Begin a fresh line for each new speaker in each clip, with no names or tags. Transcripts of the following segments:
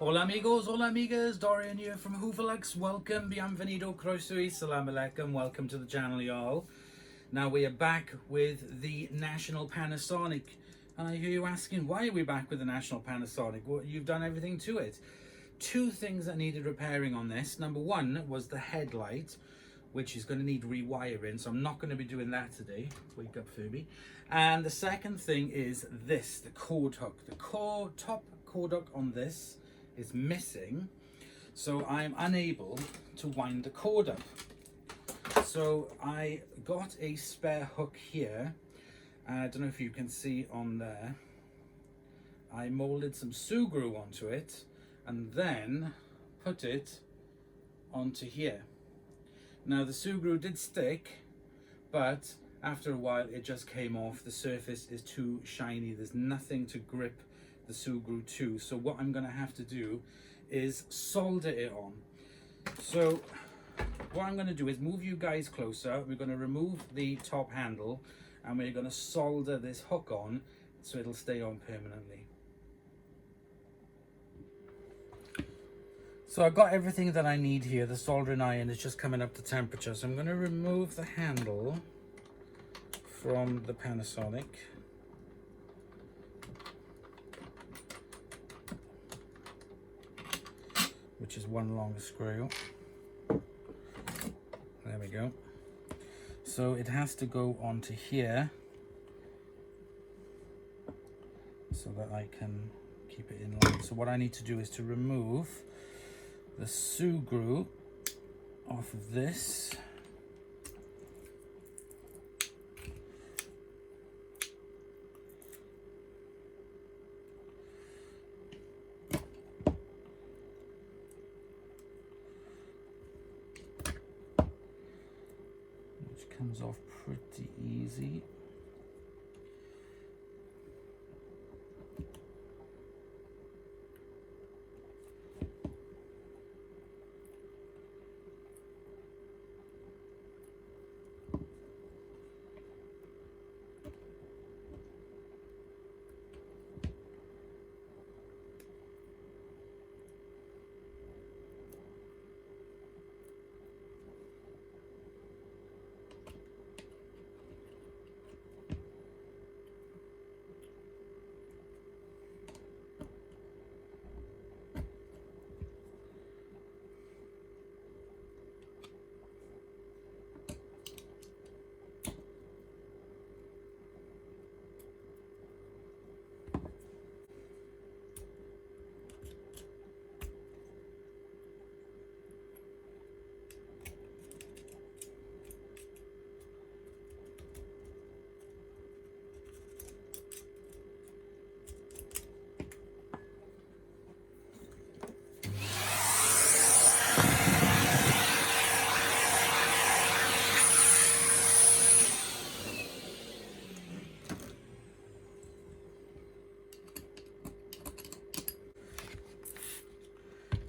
Hola amigos, hola amigas, Dorian here from Hooverlux. Welcome, bienvenido, croeso y salam alaikum. Welcome to the channel, y'all. Now we are back with the National Panasonic. And I hear you asking, why are we back with the National Panasonic? Well, you've done everything to it. Two things that needed repairing on this. Number one was the headlight, which is going to need rewiring, so I'm not going to be doing that today. Wake up, Phoebe. And the second thing is this, the cord hook. The top cord hook on this is missing, so I'm unable to wind the cord up. So I got a spare hook here. I don't know if you can see on there. I molded some Sugru onto it and then put it onto here. Now the Sugru did stick, but after a while it just came off. The surface is too shiny. There's nothing to grip the Sugru to. So what I'm going to have to do is solder it on. So what I'm going to do is move you guys closer. We're going to remove the top handle and we're going to solder this hook on so it'll stay on permanently. So I've got everything that I need here. The soldering iron is just coming up to temperature. So I'm going to remove the handle from the Panasonic. Which is one long screw. There we go. So it has to go onto here so that I can keep it in line. So what I need to do is to remove the Sugru off of this. Which comes off pretty easy.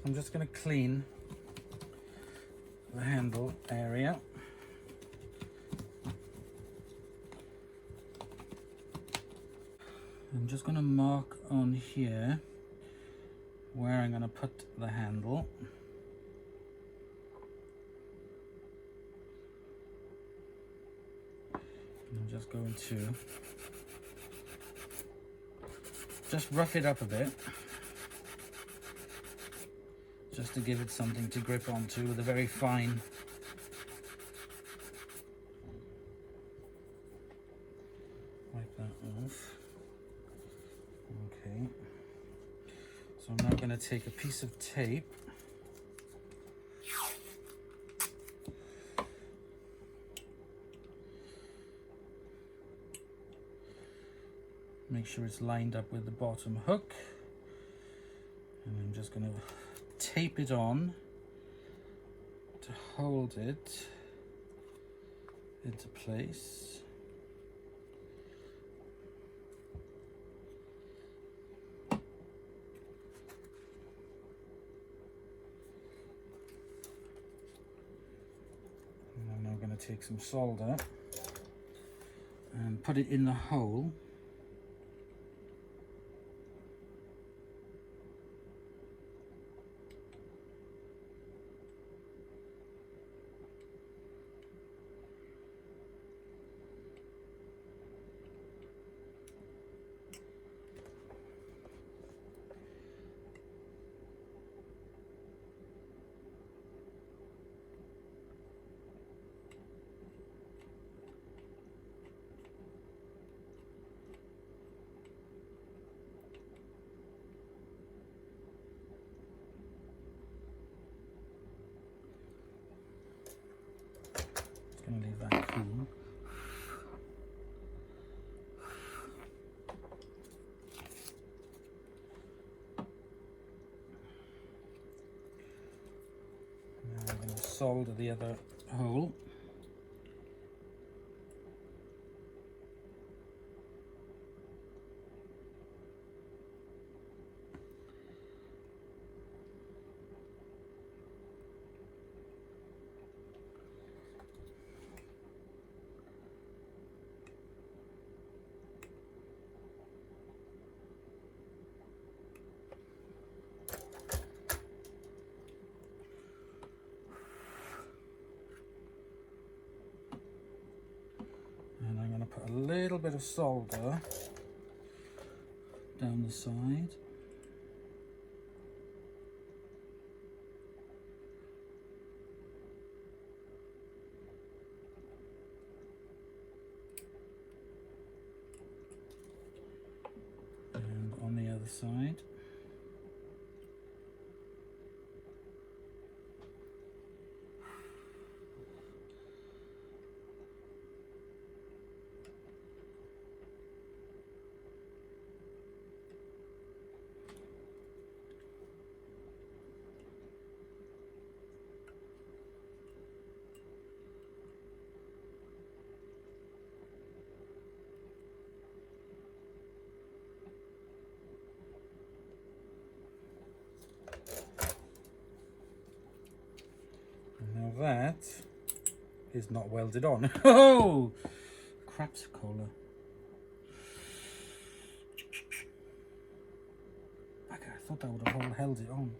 I'm just going to clean the handle area. I'm just going to mark on here where I'm going to put the handle. I'm just going to just rough it up a bit, just to give it something to grip onto with a very fine wipe that off. Okay, so I'm now going to take a piece of tape make sure it's lined up with the bottom hook, and I'm just going to tape it on to hold it into place. And I'm now going to take some solder and put it in the hole. solder the other hole. And I'm going to put a little bit of solder down the side. And on the other side. Now that is not welded on. Oh, crapsicola. Okay, I thought that would have all held it on.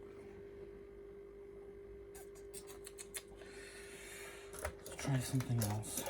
Let's try something else.